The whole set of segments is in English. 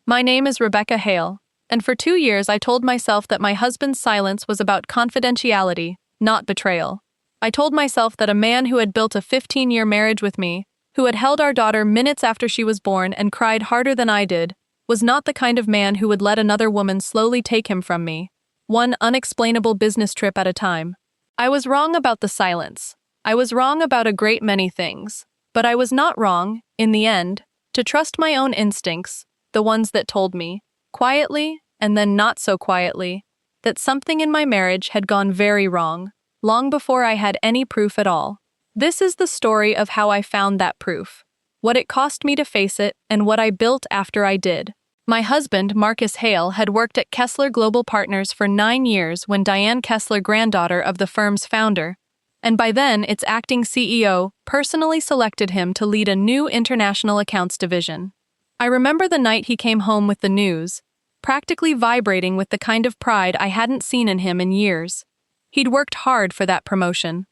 My name is Rebecca Hale, and for 2 years I told myself that my husband's silence was about confidentiality, not betrayal. I told myself that a man who had built a 15-year marriage with me, who had held our daughter minutes after she was born and cried harder than I did, was not the kind of man who would let another woman slowly take him from me, one unexplainable business trip at a time. I was wrong about the silence. I was wrong about a great many things. But I was not wrong, in the end, to trust my own instincts, the ones that told me, quietly and then not so quietly, that something in my marriage had gone very wrong, long before I had any proof at all. This is the story of how I found that proof, what it cost me to face it, and what I built after I did. My husband, Marcus Hale, had worked at Kessler Global Partners for 9 years when Diane Kessler, granddaughter of the firm's founder, and by then its acting CEO, personally selected him to lead a new international accounts division. I remember the night he came home with the news, practically vibrating with the kind of pride I hadn't seen in him in years. He'd worked hard for that promotion.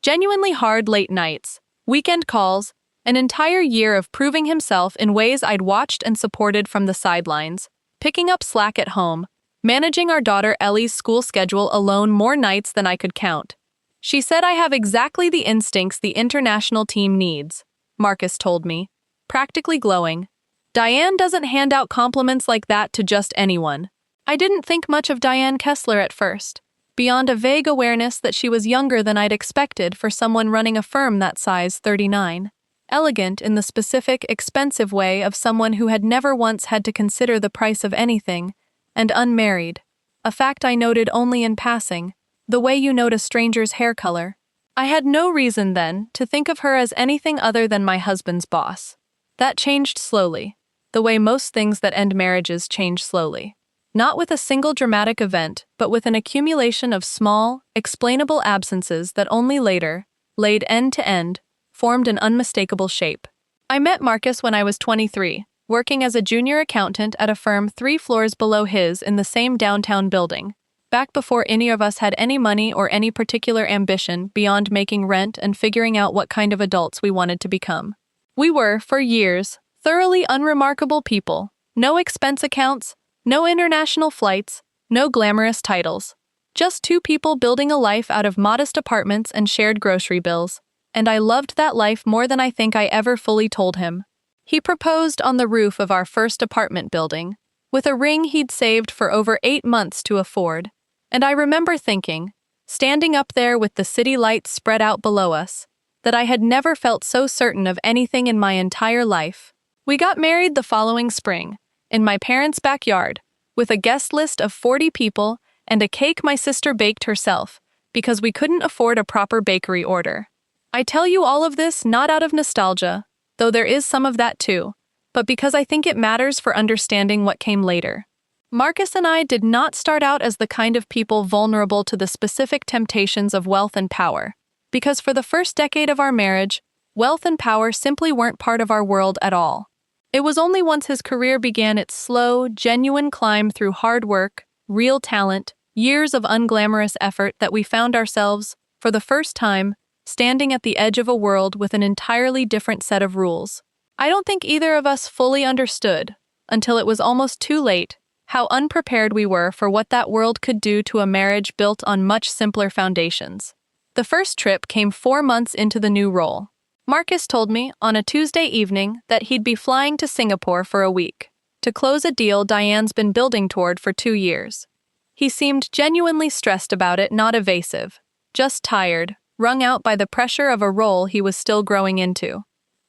Genuinely hard late nights, weekend calls, an entire year of proving himself in ways I'd watched and supported from the sidelines, picking up slack at home, managing our daughter Ellie's school schedule alone more nights than I could count. She said I have exactly the instincts the international team needs, Marcus told me, practically glowing. Diane doesn't hand out compliments like that to just anyone. I didn't think much of Diane Kessler at first, beyond a vague awareness that she was younger than I'd expected for someone running a firm that size, 39. Elegant in the specific, expensive way of someone who had never once had to consider the price of anything, and unmarried, a fact I noted only in passing, the way you note a stranger's hair color. I had no reason then to think of her as anything other than my husband's boss. That changed slowly, the way most things that end marriages change slowly. Not with a single dramatic event, but with an accumulation of small, explainable absences that only later, laid end to end, formed an unmistakable shape. I met Marcus when I was 23, working as a junior accountant at a firm 3 floors below his in the same downtown building, back before any of us had any money or any particular ambition beyond making rent and figuring out what kind of adults we wanted to become. We were, for years, thoroughly unremarkable people, no expense accounts, no international flights, no glamorous titles. Just 2 people building a life out of modest apartments and shared grocery bills, and I loved that life more than I think I ever fully told him. He proposed on the roof of our first apartment building, with a ring he'd saved for over 8 months to afford, and I remember thinking, standing up there with the city lights spread out below us, that I had never felt so certain of anything in my entire life. We got married the following spring, in my parents' backyard, with a guest list of 40 people and a cake my sister baked herself, because we couldn't afford a proper bakery order. I tell you all of this not out of nostalgia, though there is some of that too, but because I think it matters for understanding what came later. Marcus and I did not start out as the kind of people vulnerable to the specific temptations of wealth and power, because for the first decade of our marriage, wealth and power simply weren't part of our world at all. It was only once his career began its slow, genuine climb through hard work, real talent, years of unglamorous effort that we found ourselves, for the first time, standing at the edge of a world with an entirely different set of rules. I don't think either of us fully understood, until it was almost too late, how unprepared we were for what that world could do to a marriage built on much simpler foundations. The first trip came 4 months into the new role. Marcus told me on a Tuesday evening that he'd be flying to Singapore for a week, to close a deal Diane's been building toward for 2 years. He seemed genuinely stressed about it, not evasive, just tired, wrung out by the pressure of a role he was still growing into.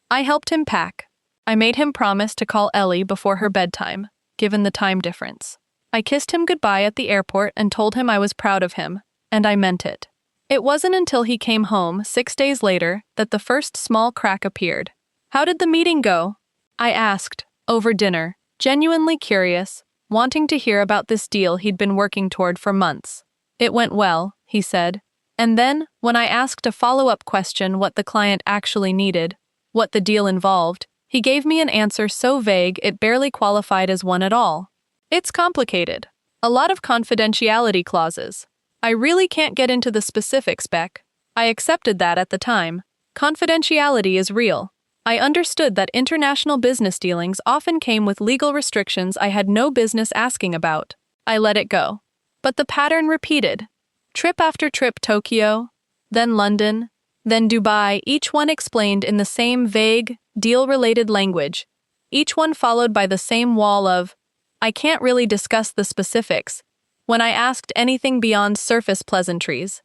I helped him pack. I made him promise to call Ellie before her bedtime, given the time difference. I kissed him goodbye at the airport and told him I was proud of him, and I meant it. It wasn't until he came home 6 days later that the first small crack appeared. "How did the meeting go?" I asked, over dinner, genuinely curious, wanting to hear about this deal he'd been working toward for months. "It went well," he said. And then, when I asked a follow-up question what the client actually needed, what the deal involved, he gave me an answer so vague it barely qualified as one at all. "It's complicated. A lot of confidentiality clauses. I really can't get into the specifics, Beck." I accepted that at the time. Confidentiality is real. I understood that international business dealings often came with legal restrictions I had no business asking about. I let it go. But the pattern repeated. Trip after trip: Tokyo, then London, then Dubai, each one explained in the same vague, deal-related language, each one followed by the same wall of, "I can't really discuss the specifics," when I asked anything beyond surface pleasantries.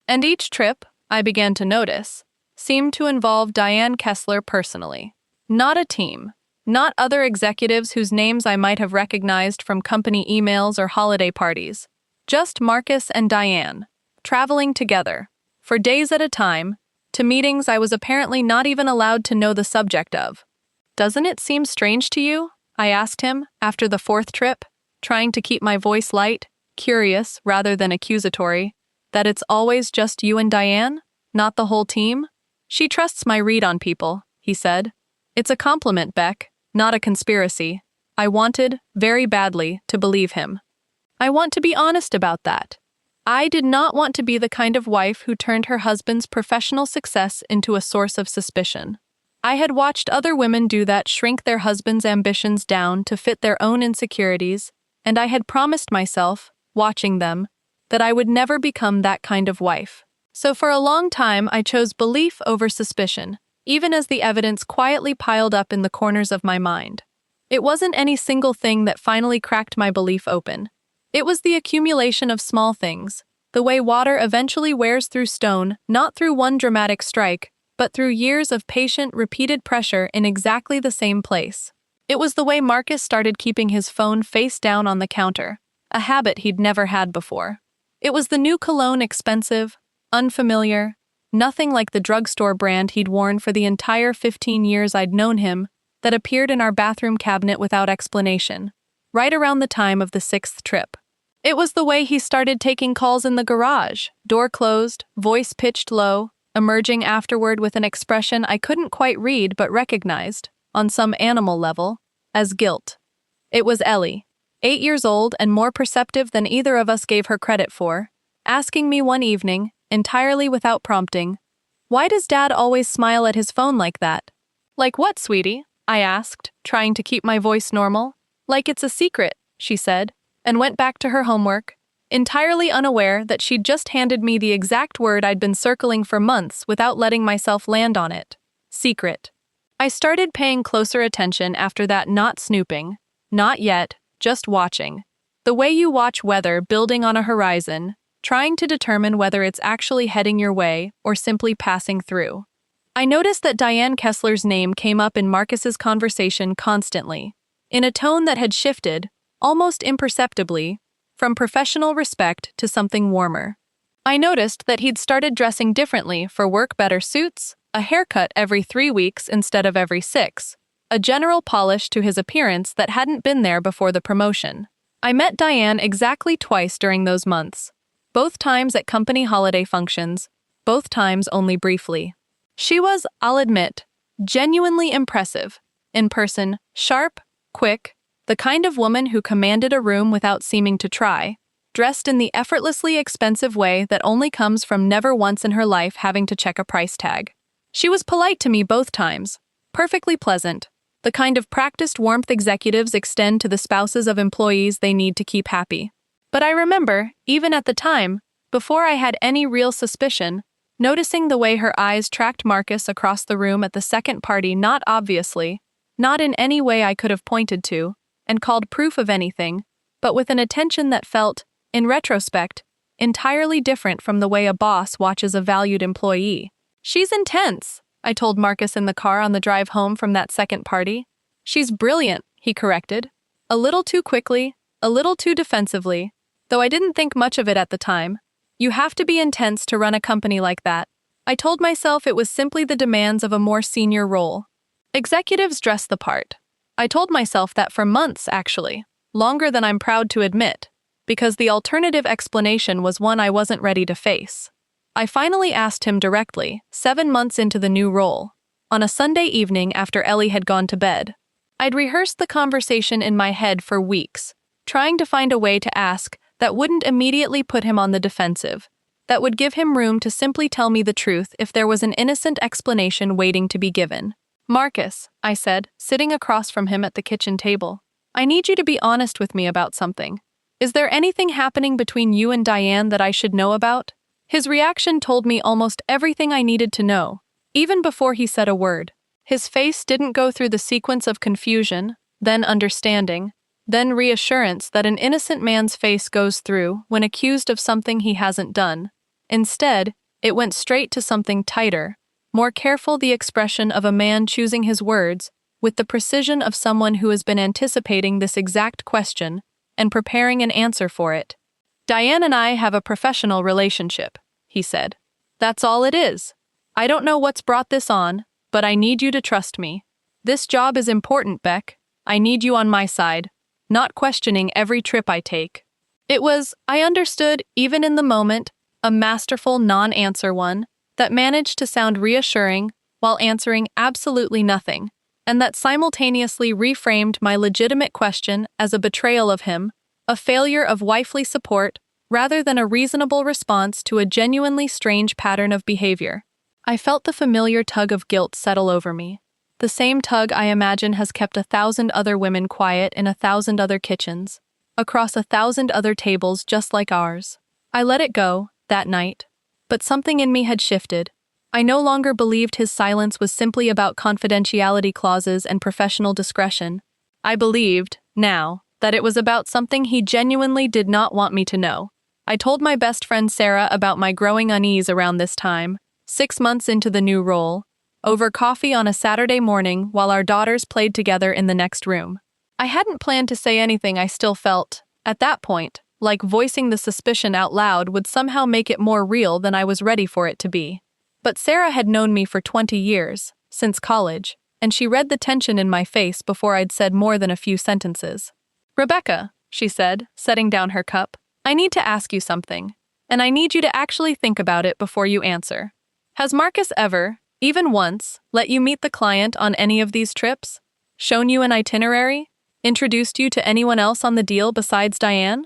And each trip, I began to notice, seemed to involve Diane Kessler personally. Not a team, not other executives whose names I might have recognized from company emails or holiday parties. Just Marcus and Diane, traveling together, for days at a time, to meetings I was apparently not even allowed to know the subject of. "Doesn't it seem strange to you?" I asked him after the fourth trip, trying to keep my voice light, curious rather than accusatory, "that it's always just you and Diane, not the whole team?" "She trusts my read on people," he said. "It's a compliment, Beck, not a conspiracy." I wanted, very badly, to believe him. I want to be honest about that. I did not want to be the kind of wife who turned her husband's professional success into a source of suspicion. I had watched other women do that, shrink their husbands' ambitions down to fit their own insecurities, and I had promised myself, watching them, that I would never become that kind of wife. So for a long time I chose belief over suspicion, even as the evidence quietly piled up in the corners of my mind. It wasn't any single thing that finally cracked my belief open. It was the accumulation of small things, the way water eventually wears through stone, not through one dramatic strike, but through years of patient, repeated pressure in exactly the same place. It was the way Marcus started keeping his phone face down on the counter, a habit he'd never had before. It was the new cologne, expensive, unfamiliar, nothing like the drugstore brand he'd worn for the entire 15 years I'd known him, that appeared in our bathroom cabinet without explanation, right around the time of the 6th trip. It was the way he started taking calls in the garage, door closed, voice pitched low, emerging afterward with an expression I couldn't quite read but recognized, on some animal level, as guilt. It was Ellie, 8 years old and more perceptive than either of us gave her credit for, asking me one evening, entirely without prompting, "Why does Dad always smile at his phone like that?" "Like what, sweetie?" I asked, trying to keep my voice normal. "Like it's a secret," she said, and went back to her homework, entirely unaware that she'd just handed me the exact word I'd been circling for months without letting myself land on it. Secret. I started paying closer attention after that, not snooping, not yet, just watching. The way you watch weather building on a horizon, trying to determine whether it's actually heading your way or simply passing through. I noticed that Diane Kessler's name came up in Marcus's conversation constantly, in a tone that had shifted, almost imperceptibly, from professional respect to something warmer. I noticed that he'd started dressing differently for work: better suits, a haircut every 3 weeks instead of every 6, a general polish to his appearance that hadn't been there before the promotion. I met Diane exactly twice during those months, both times at company holiday functions, both times only briefly. She was, I'll admit, genuinely impressive. In person, sharp, quick, the kind of woman who commanded a room without seeming to try, dressed in the effortlessly expensive way that only comes from never once in her life having to check a price tag. She was polite to me both times, perfectly pleasant, the kind of practiced warmth executives extend to the spouses of employees they need to keep happy. But I remember, even at the time, before I had any real suspicion, noticing the way her eyes tracked Marcus across the room at the second party, not obviously, not in any way I could have pointed to, and called proof of anything, but with an attention that felt, in retrospect, entirely different from the way a boss watches a valued employee. "She's intense," I told Marcus in the car on the drive home from that second party. "She's brilliant," he corrected. A little too quickly, a little too defensively, though I didn't think much of it at the time. You have to be intense to run a company like that. I told myself it was simply the demands of a more senior role. Executives dress the part. I told myself that for months, actually, longer than I'm proud to admit, because the alternative explanation was one I wasn't ready to face. I finally asked him directly, 7 months into the new role, on a Sunday evening after Ellie had gone to bed. I'd rehearsed the conversation in my head for weeks, trying to find a way to ask that wouldn't immediately put him on the defensive, that would give him room to simply tell me the truth if there was an innocent explanation waiting to be given. Marcus, I said, sitting across from him at the kitchen table. I need you to be honest with me about something. Is there anything happening between you and Diane that I should know about? His reaction told me almost everything I needed to know, even before he said a word. His face didn't go through the sequence of confusion, then understanding, then reassurance that an innocent man's face goes through when accused of something he hasn't done. Instead, it went straight to something tighter, more careful, the expression of a man choosing his words, with the precision of someone who has been anticipating this exact question and preparing an answer for it. Diane and I have a professional relationship, he said. That's all it is. I don't know what's brought this on, but I need you to trust me. This job is important, Beck. I need you on my side, not questioning every trip I take. It was, I understood, even in the moment, a masterful non-answer one that managed to sound reassuring while answering absolutely nothing, and that simultaneously reframed my legitimate question as a betrayal of him, a failure of wifely support, rather than a reasonable response to a genuinely strange pattern of behavior. I felt the familiar tug of guilt settle over me, the same tug I imagine has kept 1,000 other women quiet in 1,000 other kitchens, across 1,000 other tables just like ours. I let it go, that night. But something in me had shifted. I no longer believed his silence was simply about confidentiality clauses and professional discretion. I believed, now, that it was about something he genuinely did not want me to know. I told my best friend Sarah about my growing unease around this time, 6 months into the new role, over coffee on a Saturday morning while our daughters played together in the next room. I hadn't planned to say anything. I still felt, at that point, like voicing the suspicion out loud would somehow make it more real than I was ready for it to be. But Sarah had known me for 20 years, since college, and she read the tension in my face before I'd said more than a few sentences. Rebecca, she said, setting down her cup, I need to ask you something, and I need you to actually think about it before you answer. Has Marcus ever, even once, let you meet the client on any of these trips? Shown you an itinerary? Introduced you to anyone else on the deal besides Diane?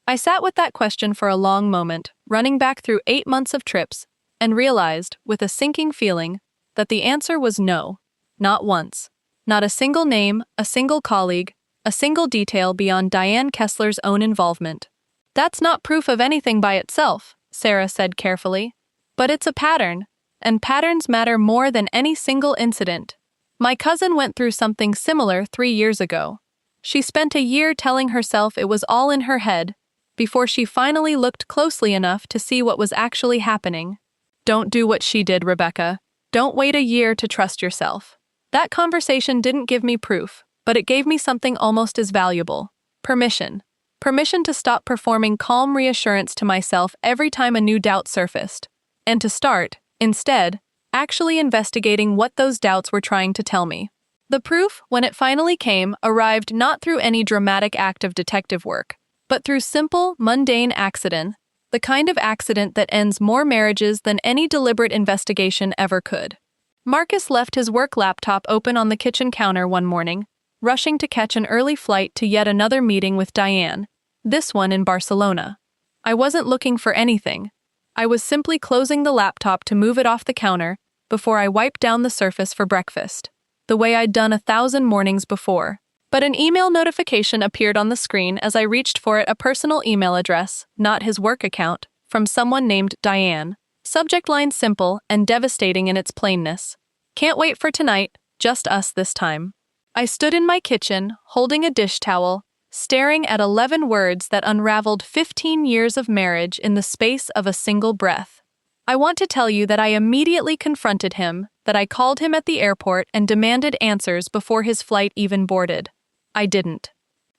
I sat with that question for a long moment, running back through 8 months of trips, and realized, with a sinking feeling, that the answer was no. Not once. Not a single name, a single colleague, a single detail beyond Diane Kessler's own involvement. That's not proof of anything by itself, Sarah said carefully. But it's a pattern, and patterns matter more than any single incident. My cousin went through something similar 3 years ago. She spent a year telling herself it was all in her head, before she finally looked closely enough to see what was actually happening. Don't do what she did, Rebecca. Don't wait a year to trust yourself. That conversation didn't give me proof, but it gave me something almost as valuable. Permission. Permission to stop performing calm reassurance to myself every time a new doubt surfaced, and to start, instead, actually investigating what those doubts were trying to tell me. The proof, when it finally came, arrived not through any dramatic act of detective work, but through simple, mundane accident, the kind of accident that ends more marriages than any deliberate investigation ever could. Marcus left his work laptop open on the kitchen counter one morning, rushing to catch an early flight to yet another meeting with Diane, this one in Barcelona. I wasn't looking for anything. I was simply closing the laptop to move it off the counter before I wiped down the surface for breakfast, the way I'd done 1,000 mornings before. But an email notification appeared on the screen as I reached for it, a personal email address, not his work account, from someone named Diane. Subject line simple and devastating in its plainness. Can't wait for tonight, just us this time. I stood in my kitchen, holding a dish towel, staring at 11 words that unraveled 15 years of marriage in the space of a single breath. I want to tell you that I immediately confronted him, that I called him at the airport and demanded answers before his flight even boarded. I didn't.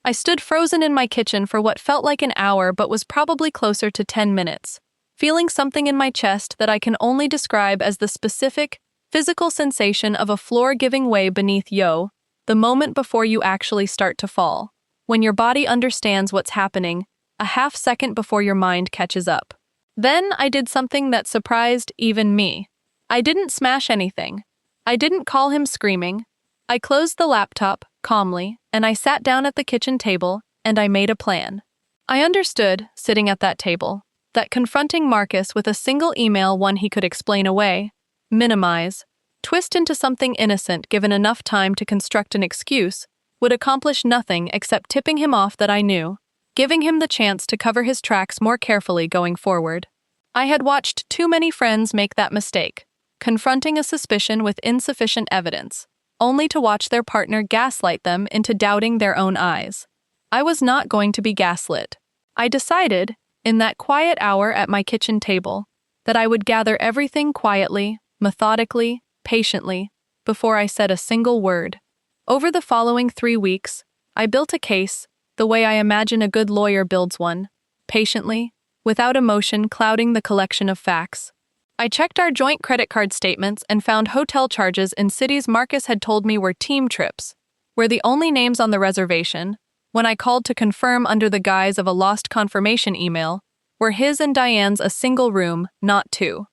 I stood frozen in my kitchen for what felt like an hour but was probably closer to 10 minutes, feeling something in my chest that I can only describe as the specific, physical sensation of a floor giving way beneath the moment before you actually start to fall, when your body understands what's happening, a half second before your mind catches up. Then I did something that surprised even me. I didn't smash anything. I didn't call him screaming. I closed the laptop, calmly, and I sat down at the kitchen table, and I made a plan. I understood, sitting at that table, that confronting Marcus with a single email, one he could explain away, minimize, twist into something innocent given enough time to construct an excuse, would accomplish nothing except tipping him off that I knew, giving him the chance to cover his tracks more carefully going forward. I had watched too many friends make that mistake, confronting a suspicion with insufficient evidence, only to watch their partner gaslight them into doubting their own eyes. I was not going to be gaslit. I decided, in that quiet hour at my kitchen table, that I would gather everything quietly, methodically, patiently, before I said a single word. Over the following 3 weeks, I built a case, the way I imagine a good lawyer builds one, patiently, without emotion clouding the collection of facts. I checked our joint credit card statements and found hotel charges in cities Marcus had told me were team trips, where the only names on the reservation, when I called to confirm under the guise of a lost confirmation email, were his and Diane's a single room, not two.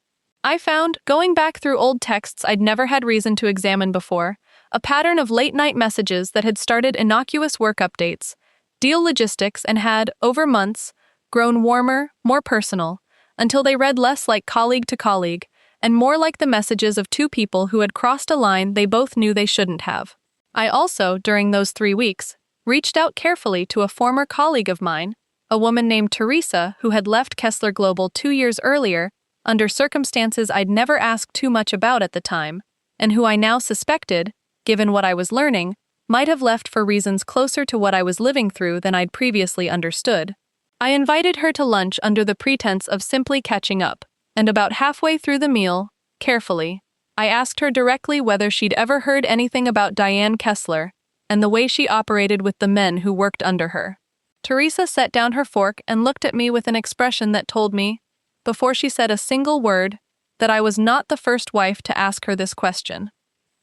I found, going back through old texts I'd never had reason to examine before, a pattern of late-night messages that had started innocuous work updates, deal logistics, and had, over months, grown warmer, more personal, until they read less like colleague to colleague, and more like the messages of two people who had crossed a line they both knew they shouldn't have. I also, during those 3 weeks, reached out carefully to a former colleague of mine, a woman named Teresa who had left Kessler Global 2 years earlier, under circumstances I'd never asked too much about at the time, and who I now suspected, given what I was learning, might have left for reasons closer to what I was living through than I'd previously understood. I invited her to lunch under the pretense of simply catching up, and about halfway through the meal, carefully, I asked her directly whether she'd ever heard anything about Diane Kessler and the way she operated with the men who worked under her. Teresa set down her fork and looked at me with an expression that told me, before she said a single word, that I was not the first wife to ask her this question.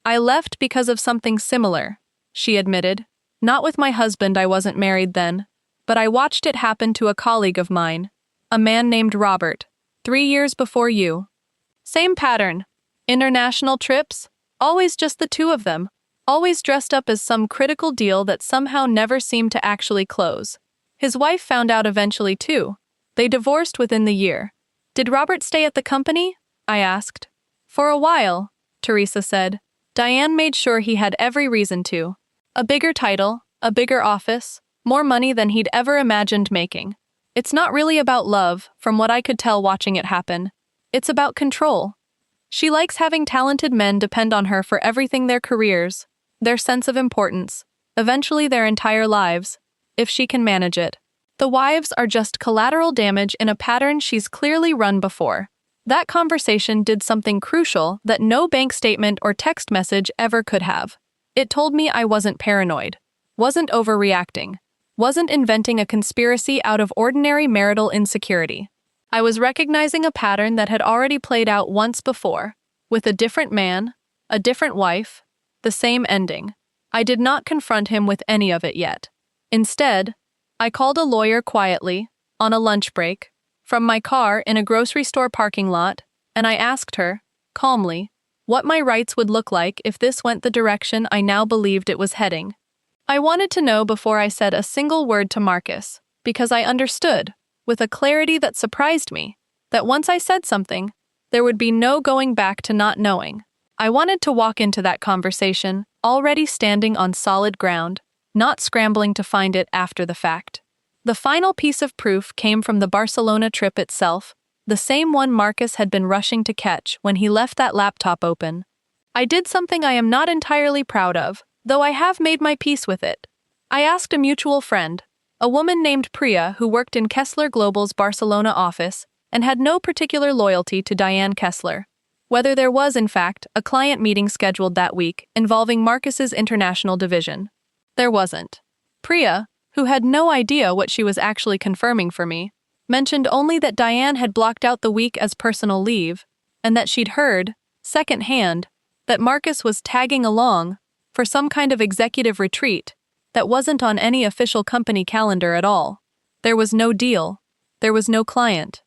I left because of something similar, she admitted. Not with my husband, I wasn't married then, but I watched it happen to a colleague of mine, a man named Robert, 3 years before you. Same pattern. International trips, always just the two of them, always dressed up as some critical deal that somehow never seemed to actually close. His wife found out eventually too. They divorced within the year. Did Robert stay at the company? I asked. For a while, Teresa said. Diane made sure he had every reason to. A bigger title, a bigger office, more money than he'd ever imagined making. It's not really about love, from what I could tell watching it happen. It's about control. She likes having talented men depend on her for everything: their careers, their sense of importance, eventually their entire lives, if she can manage it. The wives are just collateral damage in a pattern she's clearly run before. That conversation did something crucial that no bank statement or text message ever could have. It told me I wasn't paranoid, wasn't overreacting, wasn't inventing a conspiracy out of ordinary marital insecurity. I was recognizing a pattern that had already played out once before, with a different man, a different wife, the same ending. I did not confront him with any of it yet. Instead, I called a lawyer quietly, on a lunch break, from my car in a grocery store parking lot, and I asked her, calmly, what my rights would look like if this went the direction I now believed it was heading. I wanted to know before I said a single word to Marcus, because I understood, with a clarity that surprised me, that once I said something, there would be no going back to not knowing. I wanted to walk into that conversation, already standing on solid ground, not scrambling to find it after the fact. The final piece of proof came from the Barcelona trip itself, the same one Marcus had been rushing to catch when he left that laptop open. I did something I am not entirely proud of, though I have made my peace with it. I asked a mutual friend, a woman named Priya who worked in Kessler Global's Barcelona office and had no particular loyalty to Diane Kessler, whether there was, in fact, a client meeting scheduled that week involving Marcus's international division. There wasn't. Priya, who had no idea what she was actually confirming for me, mentioned only that Diane had blocked out the week as personal leave, and that she'd heard, secondhand, that Marcus was tagging along for some kind of executive retreat that wasn't on any official company calendar at all. There was no deal. There was no client.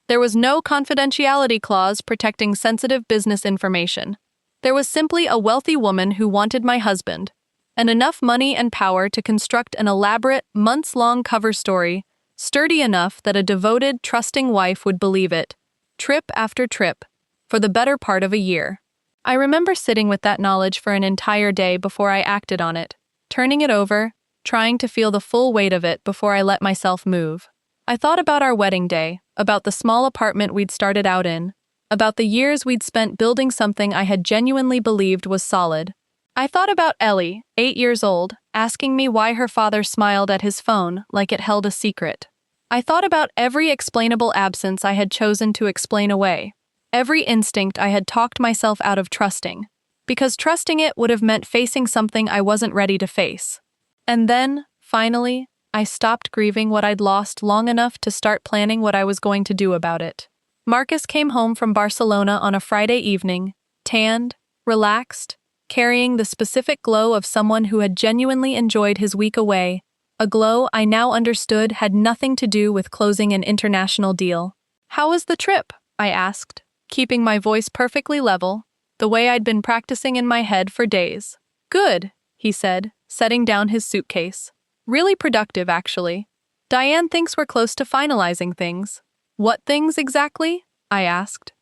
There was no confidentiality clause protecting sensitive business information. There was simply a wealthy woman who wanted my husband, and enough money and power to construct an elaborate, months-long cover story, sturdy enough that a devoted, trusting wife would believe it, trip after trip, for the better part of a year. I remember sitting with that knowledge for an entire day before I acted on it, turning it over, trying to feel the full weight of it before I let myself move. I thought about our wedding day, about the small apartment we'd started out in, about the years we'd spent building something I had genuinely believed was solid. I thought about Ellie, 8 years old, asking me why her father smiled at his phone like it held a secret. I thought about every explainable absence I had chosen to explain away, every instinct I had talked myself out of trusting, because trusting it would have meant facing something I wasn't ready to face. And then, finally, I stopped grieving what I'd lost long enough to start planning what I was going to do about it. Marcus came home from Barcelona on a Friday evening, tanned, relaxed, carrying the specific glow of someone who had genuinely enjoyed his week away, a glow I now understood had nothing to do with closing an international deal. "How was the trip?" I asked, keeping my voice perfectly level, the way I'd been practicing in my head for days. "Good," he said, setting down his suitcase. "Really productive, actually. Diane thinks we're close to finalizing things." "What things exactly?" I asked.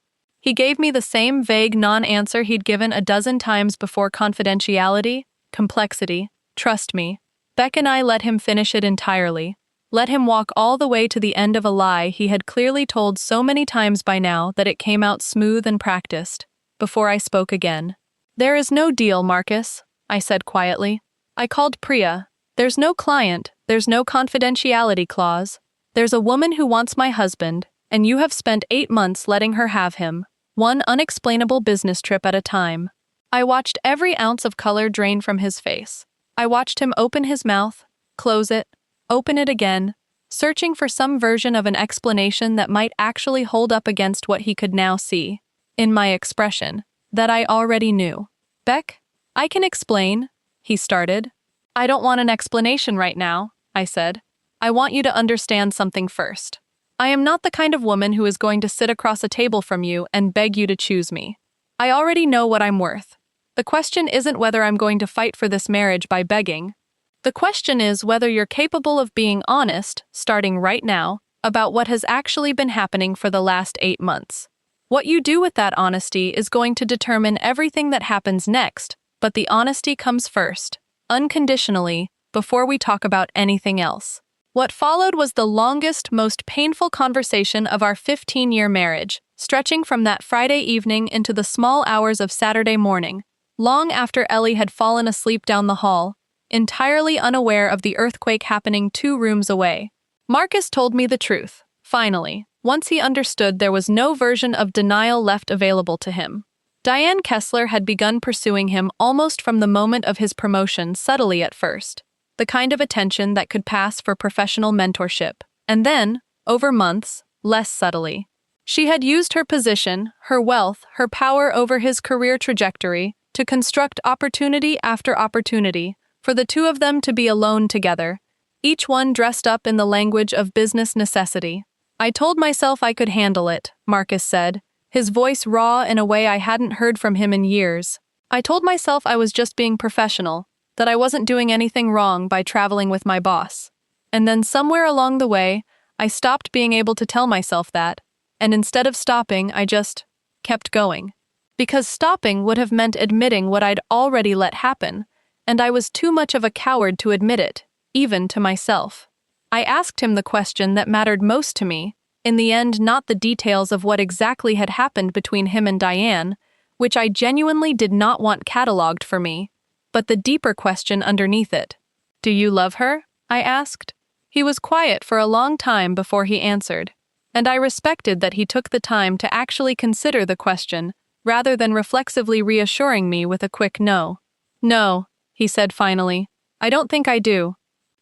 He gave me the same vague non-answer he'd given a dozen times before: confidentiality, complexity, trust me. Beck and I let him finish it entirely. Let him walk all the way to the end of a lie he had clearly told so many times by now that it came out smooth and practiced, before I spoke again. "There is no deal, Marcus," I said quietly. I called Priya. "There's no client, there's no confidentiality clause. There's a woman who wants my husband, and you have spent 8 months letting her have him, one unexplainable business trip at a time." I watched every ounce of color drain from his face. I watched him open his mouth, close it, open it again, searching for some version of an explanation that might actually hold up against what he could now see, in my expression, that I already knew. "Beck, I can explain," he started. "I don't want an explanation right now," I said. "I want you to understand something first. I am not the kind of woman who is going to sit across a table from you and beg you to choose me. I already know what I'm worth. The question isn't whether I'm going to fight for this marriage by begging. The question is whether you're capable of being honest, starting right now, about what has actually been happening for the last 8 months. What you do with that honesty is going to determine everything that happens next, but the honesty comes first, unconditionally, before we talk about anything else." What followed was the longest, most painful conversation of our 15-year marriage, stretching from that Friday evening into the small hours of Saturday morning, long after Ellie had fallen asleep down the hall, entirely unaware of the earthquake happening 2 rooms away. Marcus told me the truth, finally, once he understood there was no version of denial left available to him. Diane Kessler had begun pursuing him almost from the moment of his promotion, subtly at first, the kind of attention that could pass for professional mentorship, and then, over months, less subtly. She had used her position, her wealth, her power over his career trajectory to construct opportunity after opportunity for the two of them to be alone together, each one dressed up in the language of business necessity. "I told myself I could handle it," Marcus said, his voice raw in a way I hadn't heard from him in years. "I told myself I was just being professional, that I wasn't doing anything wrong by traveling with my boss. And then somewhere along the way, I stopped being able to tell myself that, and instead of stopping, I just kept going. Because stopping would have meant admitting what I'd already let happen, and I was too much of a coward to admit it, even to myself. I asked him the question that mattered most to me, in the end not the details of what exactly had happened between him and Diane, which I genuinely did not want catalogued for me, but the deeper question underneath it. "Do you love her?" I asked. He was quiet for a long time before he answered, and I respected that he took the time to actually consider the question, rather than reflexively reassuring me with a quick no. "No," he said finally. "I don't think I do.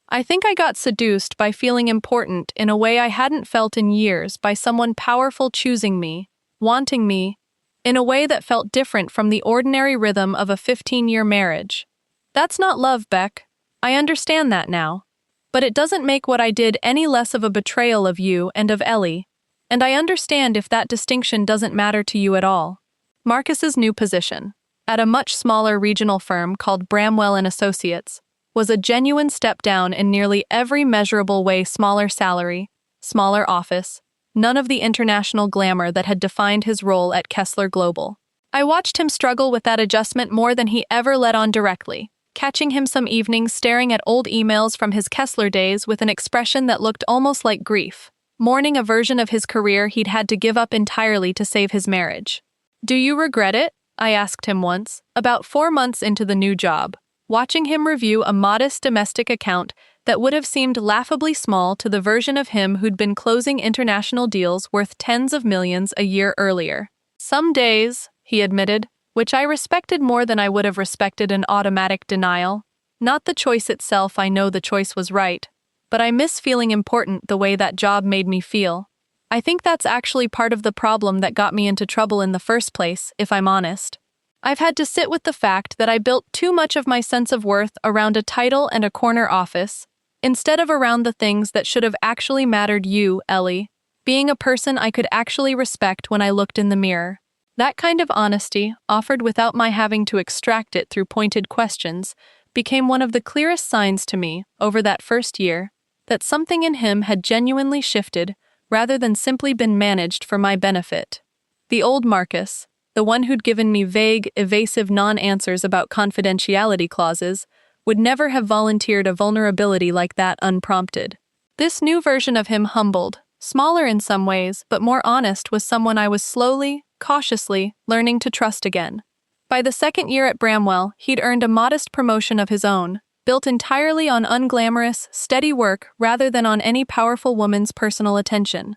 I think I got seduced by feeling important in a way I hadn't felt in years by someone powerful choosing me, wanting me, in a way that felt different from the ordinary rhythm of a 15-year marriage. That's not love, Beck. I understand that now. But it doesn't make what I did any less of a betrayal of you and of Ellie, and I understand if that distinction doesn't matter to you at all." Marcus's new position, at a much smaller regional firm called Bramwell and Associates, was a genuine step down in nearly every measurable way: smaller salary, smaller office, none of the international glamour that had defined his role at Kessler Global. I watched him struggle with that adjustment more than he ever let on directly, catching him some evenings staring at old emails from his Kessler days with an expression that looked almost like grief, mourning a version of his career he'd had to give up entirely to save his marriage. "Do you regret it?" I asked him once, about 4 months into the new job, watching him review a modest domestic account that would have seemed laughably small to the version of him who'd been closing international deals worth tens of millions a year earlier. "Some days," he admitted, which I respected more than I would have respected an automatic denial. "Not the choice itself, I know the choice was right, but I miss feeling important the way that job made me feel. I think that's actually part of the problem that got me into trouble in the first place, if I'm honest. I've had to sit with the fact that I built too much of my sense of worth around a title and a corner office, instead of around the things that should have actually mattered: you, Ellie, being a person I could actually respect when I looked in the mirror." That kind of honesty, offered without my having to extract it through pointed questions, became one of the clearest signs to me, over that first year, that something in him had genuinely shifted, rather than simply been managed for my benefit. The old Marcus, the one who'd given me vague, evasive non-answers about confidentiality clauses, would never have volunteered a vulnerability like that unprompted. This new version of him, humbled, smaller in some ways, but more honest, was someone I was slowly, cautiously, learning to trust again. By the second year at Bramwell, he'd earned a modest promotion of his own, built entirely on unglamorous, steady work rather than on any powerful woman's personal attention.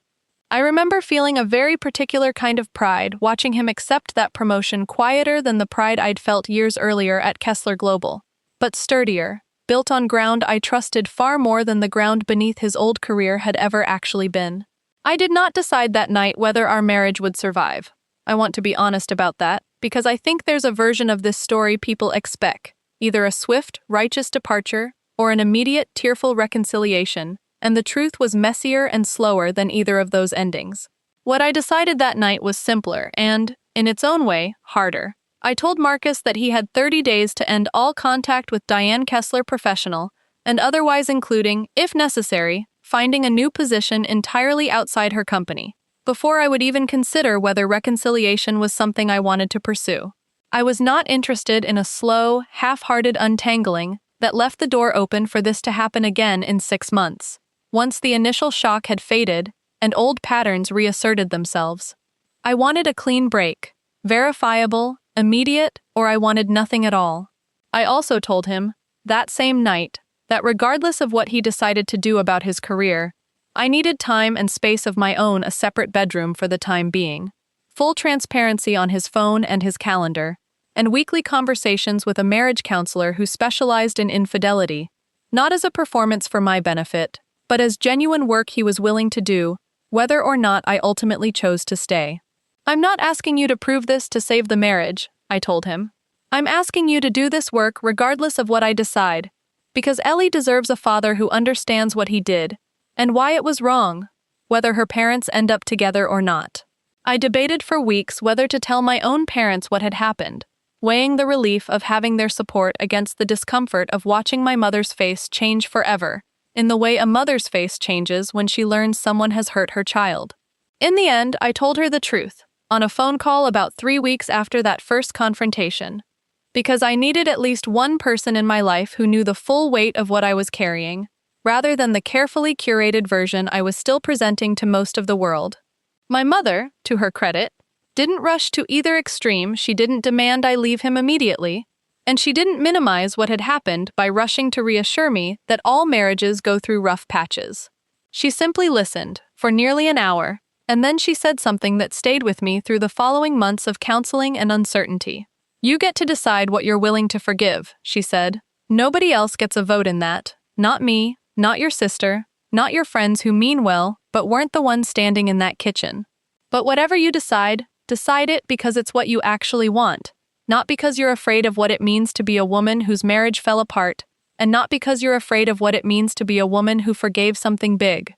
I remember feeling a very particular kind of pride watching him accept that promotion, quieter than the pride I'd felt years earlier at Kessler Global, but sturdier, built on ground I trusted far more than the ground beneath his old career had ever actually been. I did not decide that night whether our marriage would survive. I want to be honest about that, because I think there's a version of this story people expect. Either a swift, righteous departure, or an immediate, tearful reconciliation, and the truth was messier and slower than either of those endings. What I decided that night was simpler and, in its own way, harder. I told Marcus that he had 30 days to end all contact with Diane Kessler, professional, and otherwise, including, if necessary, finding a new position entirely outside her company, before I would even consider whether reconciliation was something I wanted to pursue. I was not interested in a slow, half-hearted untangling that left the door open for this to happen again in 6 months, once the initial shock had faded and old patterns reasserted themselves. I wanted a clean break, verifiable, immediate, or I wanted nothing at all. I also told him, that same night, that regardless of what he decided to do about his career, I needed time and space of my own, a separate bedroom for the time being, full transparency on his phone and his calendar, and weekly conversations with a marriage counselor who specialized in infidelity, not as a performance for my benefit, but as genuine work he was willing to do, whether or not I ultimately chose to stay. "I'm not asking you to prove this to save the marriage," I told him. "I'm asking you to do this work regardless of what I decide, because Ellie deserves a father who understands what he did, and why it was wrong, whether her parents end up together or not." I debated for weeks whether to tell my own parents what had happened, weighing the relief of having their support against the discomfort of watching my mother's face change forever, in the way a mother's face changes when she learns someone has hurt her child. In the end, I told her the truth, on a phone call about 3 weeks after that first confrontation, because I needed at least one person in my life who knew the full weight of what I was carrying, rather than the carefully curated version I was still presenting to most of the world. My mother, to her credit, didn't rush to either extreme. She didn't demand I leave him immediately, and she didn't minimize what had happened by rushing to reassure me that all marriages go through rough patches. She simply listened, for nearly an hour, and then she said something that stayed with me through the following months of counseling and uncertainty. "You get to decide what you're willing to forgive," she said. "Nobody else gets a vote in that. Not me, not your sister, not your friends who mean well, but weren't the ones standing in that kitchen. But whatever you decide it because it's what you actually want, not because you're afraid of what it means to be a woman whose marriage fell apart, and not because you're afraid of what it means to be a woman who forgave something big.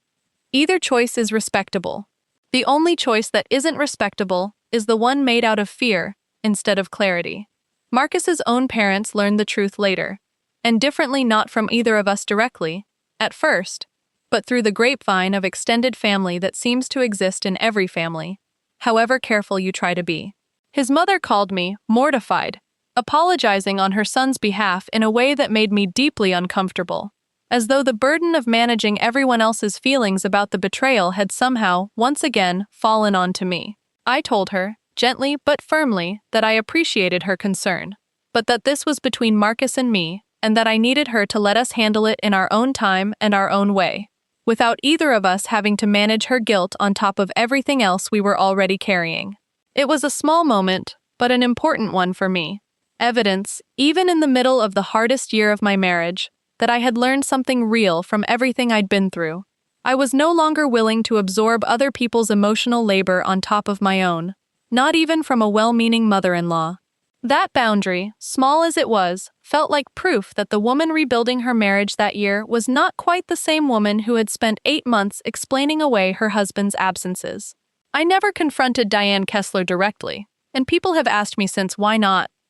Either choice is respectable. The only choice that isn't respectable is the one made out of fear instead of clarity." Marcus's own parents learned the truth later, and differently, not from either of us directly, at first, but through the grapevine of extended family that seems to exist in every family, however careful you try to be. His mother called me, mortified, apologizing on her son's behalf in a way that made me deeply uncomfortable, as though the burden of managing everyone else's feelings about the betrayal had somehow, once again, fallen onto me. I told her, gently but firmly, that I appreciated her concern, but that this was between Marcus and me, and that I needed her to let us handle it in our own time and our own way, without either of us having to manage her guilt on top of everything else we were already carrying. It was a small moment, but an important one for me. Evidence, even in the middle of the hardest year of my marriage, that I had learned something real from everything I'd been through. I was no longer willing to absorb other people's emotional labor on top of my own, not even from a well-meaning mother-in-law. That boundary, small as it was, felt like proof that the woman rebuilding her marriage that year was not quite the same woman who had spent 8 months explaining away her husband's absences. I never confronted Diane Kessler directly, and people have asked me since why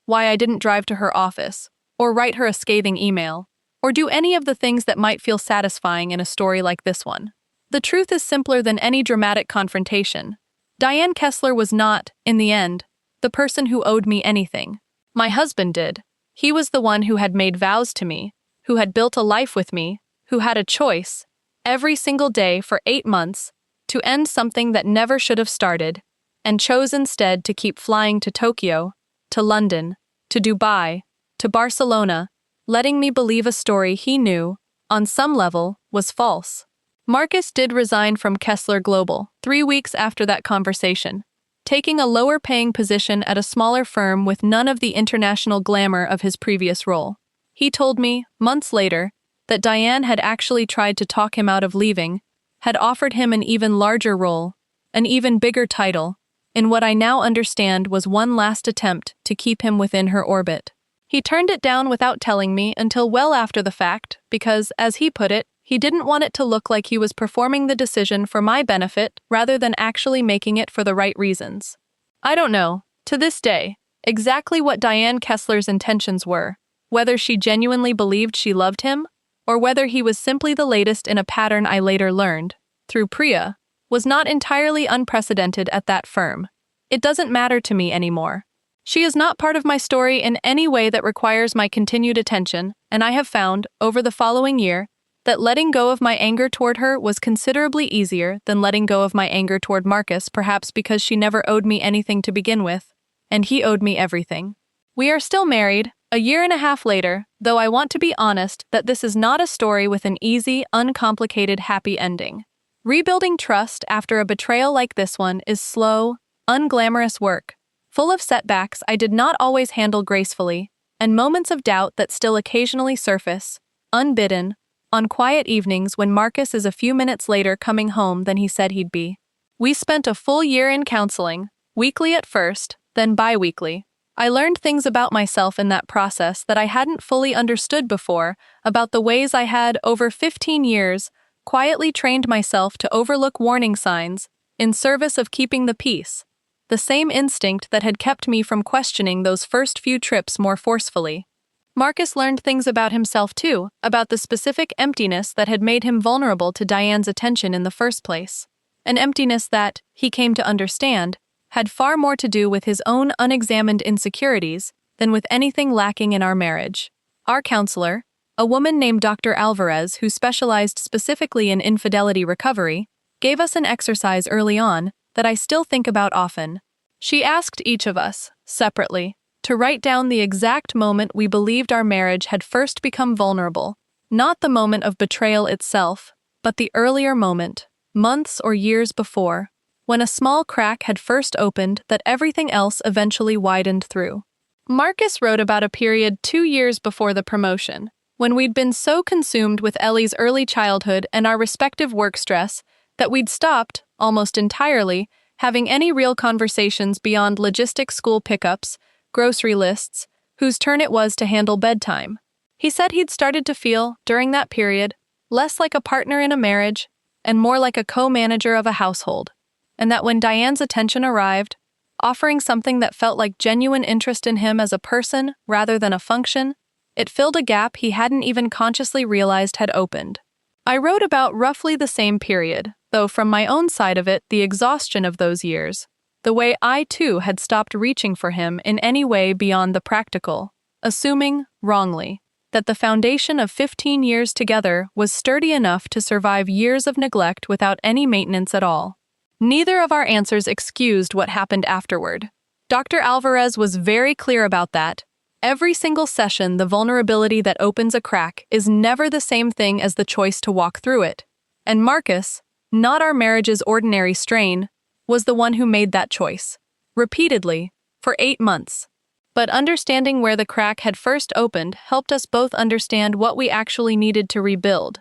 I didn't drive to her office, or write her a scathing email, or do any of the things that might feel satisfying in a story like this one. The truth is simpler than any dramatic confrontation. Diane Kessler was not, in the end, the person who owed me anything. My husband did. He was the one who had made vows to me, who had built a life with me, who had a choice, every single day for 8 months, to end something that never should have started, and chose instead to keep flying to Tokyo, to London, to Dubai, to Barcelona, letting me believe a story he knew, on some level, was false. Marcus did resign from Kessler Global 3 weeks after that conversation, taking a lower-paying position at a smaller firm with none of the international glamour of his previous role. He told me, months later, that Diane had actually tried to talk him out of leaving, had offered him an even larger role, an even bigger title, in what I now understand was one last attempt to keep him within her orbit. He turned it down without telling me until well after the fact because, as he put it, he didn't want it to look like he was performing the decision for my benefit rather than actually making it for the right reasons. I don't know, to this day, exactly what Diane Kessler's intentions were, whether she genuinely believed she loved him, or whether he was simply the latest in a pattern I later learned, through Priya, was not entirely unprecedented at that firm. It doesn't matter to me anymore. She is not part of my story in any way that requires my continued attention, and I have found, over the following year, that letting go of my anger toward her was considerably easier than letting go of my anger toward Marcus, perhaps because she never owed me anything to begin with, and he owed me everything. We are still married, a year and a half later, though I want to be honest that this is not a story with an easy, uncomplicated, happy ending. Rebuilding trust after a betrayal like this one is slow, unglamorous work, full of setbacks I did not always handle gracefully, and moments of doubt that still occasionally surface, unbidden, on quiet evenings when Marcus is a few minutes later coming home than he said he'd be. We spent a full year in counseling, weekly at first, then bi-weekly. I learned things about myself in that process that I hadn't fully understood before, about the ways I had, over 15 years, quietly trained myself to overlook warning signs, in service of keeping the peace, the same instinct that had kept me from questioning those first few trips more forcefully. Marcus learned things about himself too, about the specific emptiness that had made him vulnerable to Diane's attention in the first place. An emptiness that, he came to understand, had far more to do with his own unexamined insecurities than with anything lacking in our marriage. Our counselor, a woman named Dr. Alvarez who specialized specifically in infidelity recovery, gave us an exercise early on that I still think about often. She asked each of us, separately, to write down the exact moment we believed our marriage had first become vulnerable, not the moment of betrayal itself, but the earlier moment, months or years before, when a small crack had first opened that everything else eventually widened through. Marcus wrote about a period 2 years before the promotion, when we'd been so consumed with Ellie's early childhood and our respective work stress that we'd stopped, almost entirely, having any real conversations beyond logistic school pickups, grocery lists, whose turn it was to handle bedtime. He said he'd started to feel, during that period, less like a partner in a marriage and more like a co-manager of a household, and that when Diane's attention arrived, offering something that felt like genuine interest in him as a person rather than a function, it filled a gap he hadn't even consciously realized had opened. I wrote about roughly the same period, though from my own side of it, the exhaustion of those years, the way I too had stopped reaching for him in any way beyond the practical, assuming, wrongly, that the foundation of 15 years together was sturdy enough to survive years of neglect without any maintenance at all. Neither of our answers excused what happened afterward. Dr. Alvarez was very clear about that. Every single session, the vulnerability that opens a crack is never the same thing as the choice to walk through it. And Marcus, not our marriage's ordinary strain, was the one who made that choice. Repeatedly, for 8 months. But understanding where the crack had first opened helped us both understand what we actually needed to rebuild,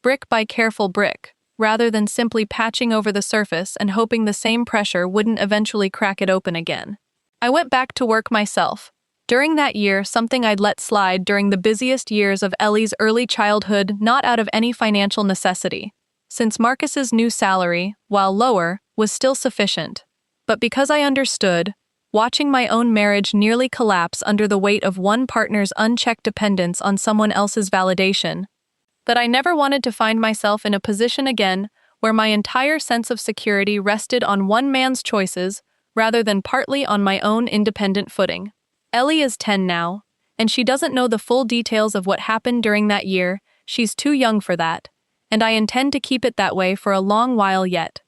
brick by careful brick, rather than simply patching over the surface and hoping the same pressure wouldn't eventually crack it open again. I went back to work myself. During that year, something I'd let slide during the busiest years of Ellie's early childhood, not out of any financial necessity, since Marcus's new salary, while lower, was still sufficient. But because I understood, watching my own marriage nearly collapse under the weight of one partner's unchecked dependence on someone else's validation, that I never wanted to find myself in a position again where my entire sense of security rested on one man's choices rather than partly on my own independent footing. Ellie is 10 now, and she doesn't know the full details of what happened during that year. She's too young for that, and I intend to keep it that way for a long while yet.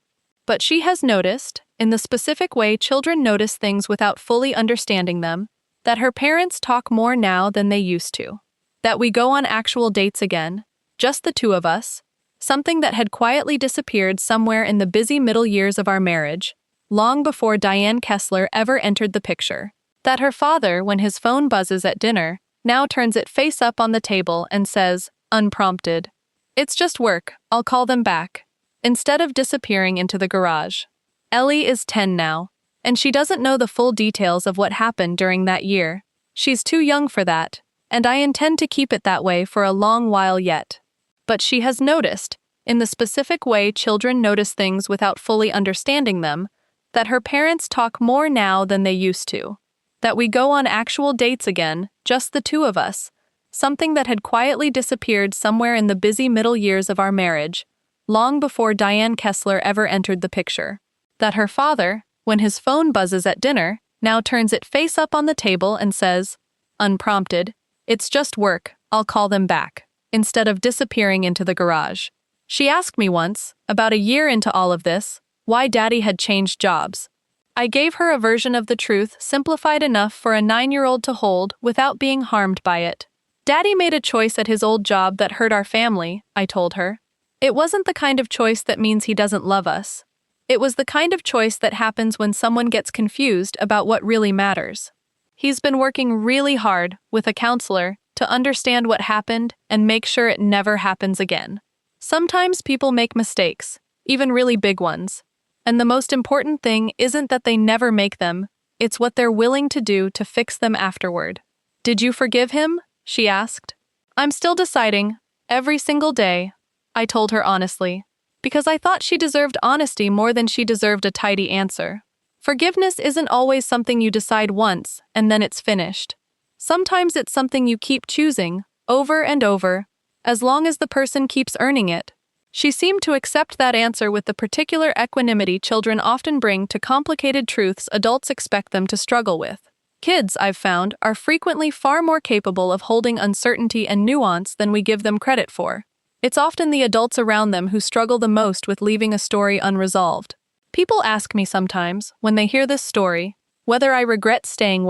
But she has noticed, in the specific way children notice things without fully understanding them, that her parents talk more now than they used to. That we go on actual dates again, just the two of us, something that had quietly disappeared somewhere in the busy middle years of our marriage, long before Diane Kessler ever entered the picture. That her father, when his phone buzzes at dinner, now turns it face up on the table and says, unprompted, "It's just work, I'll call them back," instead of disappearing into the garage. Ellie is 10 now, and she doesn't know the full details of what happened during that year. She's too young for that, and I intend to keep it that way for a long while yet. But she has noticed, in the specific way children notice things without fully understanding them, that her parents talk more now than they used to. That we go on actual dates again, just the two of us, something that had quietly disappeared somewhere in the busy middle years of our marriage, long before Diane Kessler ever entered the picture. That her father, when his phone buzzes at dinner, now turns it face up on the table and says, unprompted, "It's just work, I'll call them back," instead of disappearing into the garage. She asked me once, about a year into all of this, why Daddy had changed jobs. I gave her a version of the truth simplified enough for a 9-year-old to hold without being harmed by it. Daddy made a choice at his old job that hurt our family, I told her. It wasn't the kind of choice that means he doesn't love us. It was the kind of choice that happens when someone gets confused about what really matters. He's been working really hard, with a counselor, to understand what happened and make sure it never happens again. Sometimes people make mistakes, even really big ones. And the most important thing isn't that they never make them, it's what they're willing to do to fix them afterward. Did you forgive him? She asked. I'm still deciding, every single day, I told her honestly, because I thought she deserved honesty more than she deserved a tidy answer. Forgiveness isn't always something you decide once and then it's finished. Sometimes it's something you keep choosing, over and over, as long as the person keeps earning it. She seemed to accept that answer with the particular equanimity children often bring to complicated truths adults expect them to struggle with. Kids, I've found, are frequently far more capable of holding uncertainty and nuance than we give them credit for. It's often the adults around them who struggle the most with leaving a story unresolved. People ask me sometimes, when they hear this story, whether I regret staying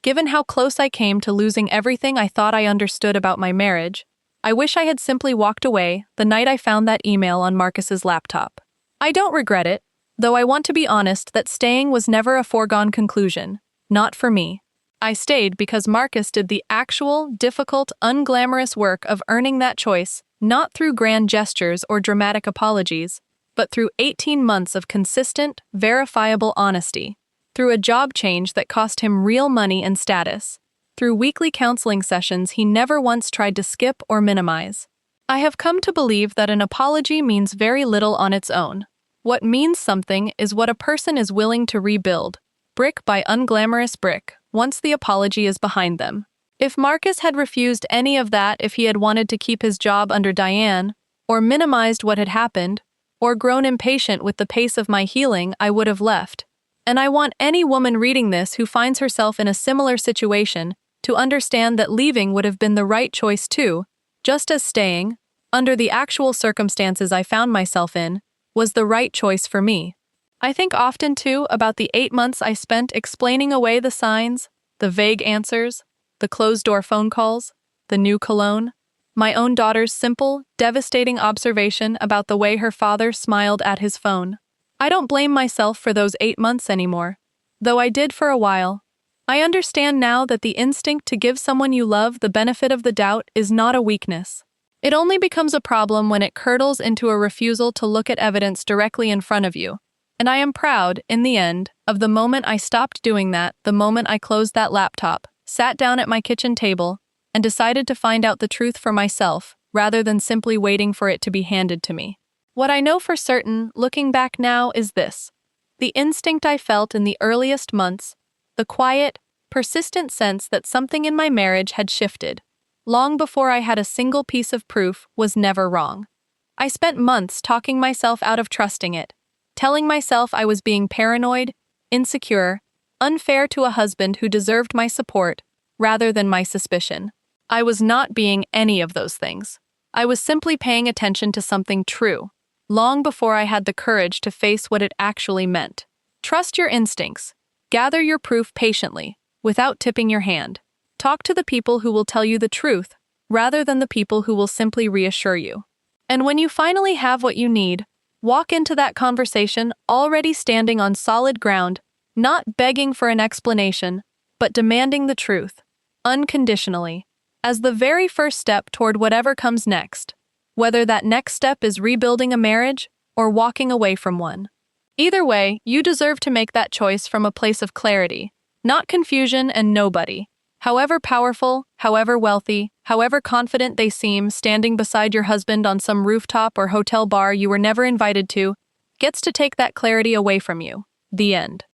given how close I came to losing everything I thought I understood about my marriage. I wish I had simply walked away the night I found that email on Marcus's laptop. I don't regret it, though I want to be honest that staying was never a foregone conclusion, not for me. I stayed because Marcus did the actual, difficult, unglamorous work of earning that choice, not through grand gestures or dramatic apologies, but through 18 months of consistent, verifiable honesty, through a job change that cost him real money and status, through weekly counseling sessions he never once tried to skip or minimize. I have come to believe that an apology means very little on its own. What means something is what a person is willing to rebuild, brick by unglamorous brick, once the apology is behind them. If Marcus had refused any of that, if he had wanted to keep his job under Diane, or minimized what had happened, or grown impatient with the pace of my healing, I would have left. And I want any woman reading this who finds herself in a similar situation to understand that leaving would have been the right choice too, just as staying, under the actual circumstances I found myself in, was the right choice for me. I think often too about the 8 months I spent explaining away the signs, the vague answers, the closed-door phone calls, the new cologne, my own daughter's simple, devastating observation about the way her father smiled at his phone. I don't blame myself for those 8 months anymore, though I did for a while. I understand now that the instinct to give someone you love the benefit of the doubt is not a weakness. It only becomes a problem when it curdles into a refusal to look at evidence directly in front of you. And I am proud, in the end, of the moment I stopped doing that, the moment I closed that laptop, sat down at my kitchen table, and decided to find out the truth for myself, rather than simply waiting for it to be handed to me. What I know for certain, looking back now, is this. The instinct I felt in the earliest months, the quiet, persistent sense that something in my marriage had shifted, long before I had a single piece of proof, was never wrong. I spent months talking myself out of trusting it, telling myself I was being paranoid, insecure, unfair to a husband who deserved my support, rather than my suspicion. I was not being any of those things. I was simply paying attention to something true, long before I had the courage to face what it actually meant. Trust your instincts. Gather your proof patiently, without tipping your hand. Talk to the people who will tell you the truth, rather than the people who will simply reassure you. And when you finally have what you need, walk into that conversation already standing on solid ground, not begging for an explanation, but demanding the truth, unconditionally, as the very first step toward whatever comes next, whether that next step is rebuilding a marriage or walking away from one. Either way, you deserve to make that choice from a place of clarity, not confusion and nobody, however powerful, however wealthy, however confident they seem standing beside your husband on some rooftop or hotel bar you were never invited to, gets to take that clarity away from you. The end.